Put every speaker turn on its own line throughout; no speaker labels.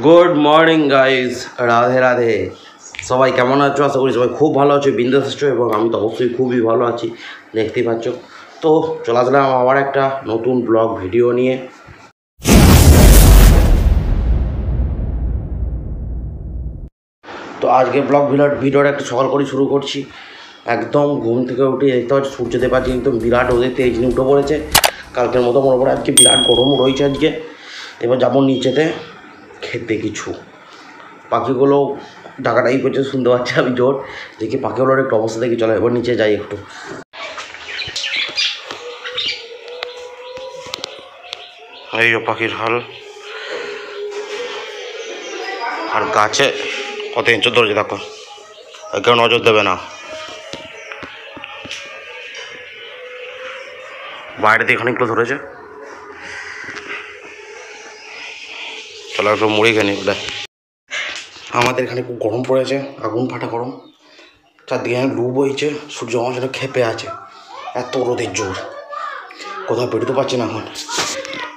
Good morning guys, Radhe Radhe. সবাই কেমন আছো? আশা করি সবাই খুব ভালো আছো, বিন্দাস আছো, এবং আমি তো অবশ্যই খুবই ভালো আছি, দেখতেই পাচ্ছ। তো চলে আসলাম আবার একটা নতুন ব্লগ ভিডিও নিয়ে। তো আজকে ব্লগ ভিডিওটা একটু সকাল করে শুরু করছি। একদম ঘুম থেকে উঠে দেখতে পাচ্ছি সূর্যদেব আজকে একদম বিরাট ওদের তেজ নিয়ে উঠে পড়েছে। কালকের মতো মনে পড়ে আজকে বিরাট গরম রয়েছে আজকে। এবার যাবো নিচেতে খেতে কিছু। পাখিগুলো ডাকাটাই করছে, শুনতে পাচ্ছি আমি জোর। দেখি পাখিগুলোর একটু অবস্থা দেখি, চলো এবার নিচে যাই একটু। এই পাখির হাল, আর গাছে কত ইঞ্চ ধরেছে দেখো, কেউ নজর দেবে না। বাইরে দিয়ে খানিকগুলো ধরেছে, চলো একটু মুড়ি খেয়ে নিই। আমাদের এখানে খুব গরম পড়েছে, আগুন ফাটা গরম। চারদিকে লু বইছে, সূর্য আমার জন্য খেপে আছে, এত রোদের জোর। কোথাও বেরোতে পারছি না এখন।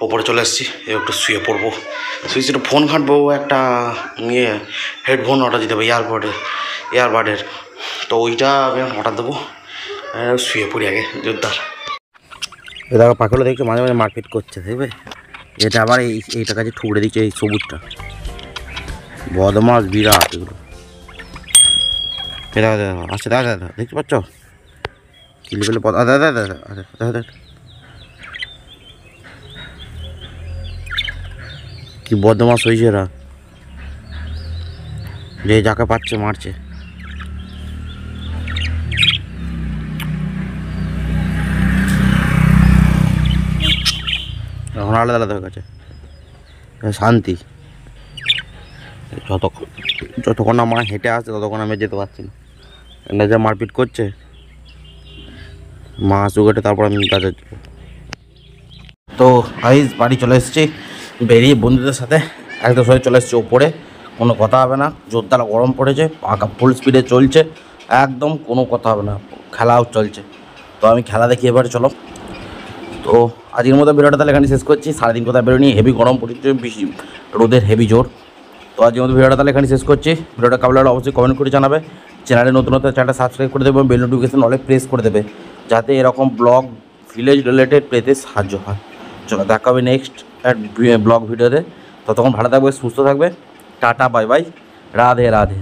ওপরে চলে এসেছি, একটু শুয়ে পড়বো। শুয়েছি একটু ফোন ঘাঁটবো, একটা হেডফোন অর্ডার দিতে হবে ইয়ারবাডের। তো ওইটা আমি অর্ডার দেবো, শুয়ে পড়ি আগে জোরদার। দেখো পাখিগুলো দেখছো মাঝে মাঝে মারপিট করছে, দেখবে? এটা আবার এইটা কাছে ঠুকরে দিচ্ছে, এই সবুজটা বদমাস বিরাট এগুলো। আচ্ছা দাদা দাদা দেখতে পাচ্ছ কিলি বলে দাদা দাদা দাদা কি বদমাস হয়েছে এরা, যে যাকে পাচ্ছে মারছে। এখন আলাদা আলাদা হয়ে গেছে, শান্তি। যতক্ষণ না মা হেঁটে আসছে ততক্ষণ আমি যেতে পারছি না, এটা যা মারপিট করছে। মা আসুক, তারপর আমি কাজে যাবো। তো আইজ বাড়ি চলে এসেছি, বেরিয়ে বন্ধুদের সাথে একটা সময় চলে এসেছি ওপরে। কোনো কথা হবে না, জোরদার গরম পড়েছে, পাখা ফুল স্পিডে চলছে, একদম কোনো কথা হবে না, খেলাও চলছে। তো আমি খেলা দেখি এবারে, চলো। তো আজকের মতো ভিডিওটা তাহলে এখানে শেষ করছি। সারাদিন কোথায় বেরোনি, হেভি গরম পড়েছে, বেশি রোদের হেভি জোর। তো আজকের মতো ভিডিওটা তাহলে এখানে শেষ করছি। ভিডিওটা কেমন লাগলো অবশ্যই কমেন্ট করে জানাবে। চ্যানেলে নতুন চ্যানেলটা সাবস্ক্রাইব করে দেবে এবং বেল নোটিফিকেশন অলে প্রেস করে দেবে, যাতে এরকম ব্লগ ভিলেজ রিলেটেড পেতে সাহায্য হয়। চলো দেখা হবে নেক্সট ব্লগ ভিডিওতে। ততক্ষণ ভালো থাকবে, সুস্থ থাকবে। Tata bye bye, Radhe Radhe.